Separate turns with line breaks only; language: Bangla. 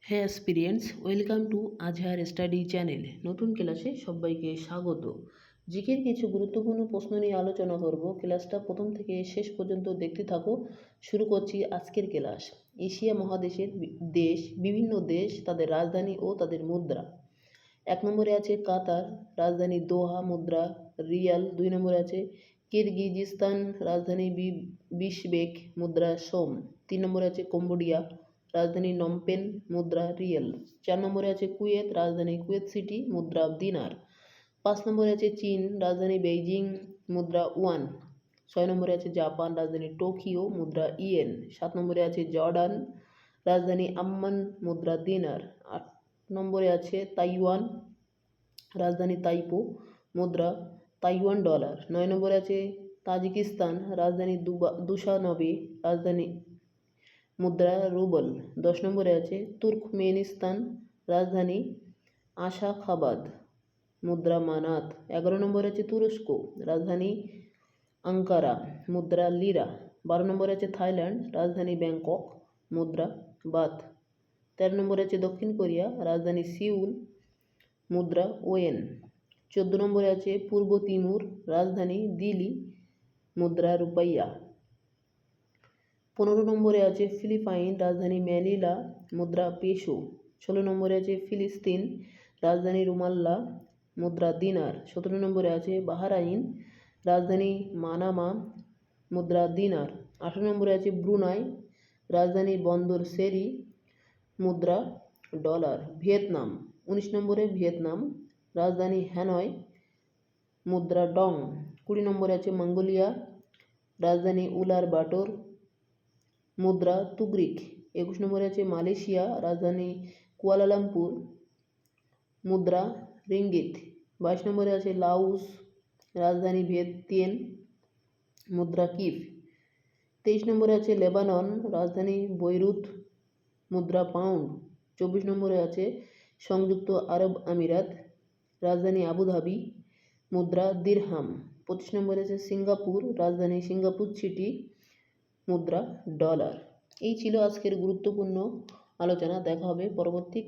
হ্যাঁ experience welcome to Azhar study channel. নতুন ক্লাসে সবাইকে স্বাগত। জিকের কিছু গুরুত্বপূর্ণ প্রশ্ন নিয়ে আলোচনা করব। ক্লাসটা প্রথম থেকে শেষ পর্যন্ত দেখতে থাকো। শুরু করছি আজকের ক্লাস। এশিয়া মহাদেশের দেশ, বিভিন্ন দেশ, তাদের রাজধানী ও তাদের মুদ্রা। 1 নম্বরে আছে কাতার, রাজধানী দোহা, মুদ্রা রিয়াল। 2 নম্বরে আছে কিরগিজস্তান, রাজধানী বিশবেক, মুদ্রা সোম। 3 নম্বরে আছে কম্বোডিয়া, রাজধানী নমপেন, মুদ্রা রিয়েল। 4 নম্বরে আছে কুয়েত, রাজধানী কুয়েত সিটি, মুদ্রা দিনার। 5 নম্বরে আছে চীন, রাজধানী বেইজিং, মুদ্রা ওয়ান। 6 নম্বরে আছে জাপান, রাজধানী টোকিও, মুদ্রা ইয়েন। 7 নম্বরে আছে জর্ডান, রাজধানী আম্মান, মুদ্রা দিনার। 8 নম্বরে আছে তাইওয়ান, রাজধানী তাইপো, মুদ্রা তাইওয়ান ডলার। 9 নম্বরে আছে তাজিকিস্তান, রাজধানী দুশানবে, রাজধানী মুদ্রা রুবল। 10 নম্বরে আছে তুর্কমেনিস্তান, রাজধানী আশাখাবাদ, মুদ্রা মানাত। 11 নম্বরে আছে তুরস্ক, রাজধানী আঙ্কারা, মুদ্রা লিরা। 12 নম্বরে আছে থাইল্যান্ড, রাজধানী ব্যাংকক, মুদ্রা বাত। 13 নম্বরে আছে দক্ষিণ কোরিয়া, রাজধানী সিউল, মুদ্রা ওয়েন। 14 নম্বরে আছে পূর্ব তিমুর, রাজধানী দিল্লি, মুদ্রা রুপাইয়া। 15 নম্বরে আছে ফিলিপাইন, রাজধানী ম্যানিলা, মুদ্রা পেসো। 16 নম্বরে আছে ফিলিস্তিন, রাজধানী রুমাল্লা, মুদ্রা দিনার। 17 নম্বরে আছে বাহরাইন, রাজধানী মানামা, মুদ্রা দিনার। 18 নম্বরে আছে ব্রুনাই, রাজধানী বন্দর সেরি, মুদ্রা ডলার। ভিয়েতনাম 19 নম্বরে ভিয়েতনাম, রাজধানী হ্যানয়, মুদ্রা ডং। 20 নম্বরে আছে মঙ্গোলিয়া, রাজধানী উলার বাটর, মুদ্রা তুগরিক। 21 নম্বরে আছে মালয়েশিয়া, রাজধানী কুয়ালালামপুর, মুদ্রা রিঙ্গিত। 22 নম্বরে আছে লাউস, রাজধানী ভিয়েতিয়েন, মুদ্রা কিভ। 23 নম্বরে আছে লেবানন, রাজধানী বৈরুত, মুদ্রা পাউন্ড। 24 নম্বরে আছে সংযুক্ত আরব আমিরাত, রাজধানী আবুধাবি, মুদ্রা দিরহাম। 25 নম্বরে আছে সিঙ্গাপুর, রাজধানী সিঙ্গাপুর সিটি, মুদ্রা ডলার। এই ছিল আজকের গুরুত্বপূর্ণ আলোচনা। দেখা হবে পরবর্তী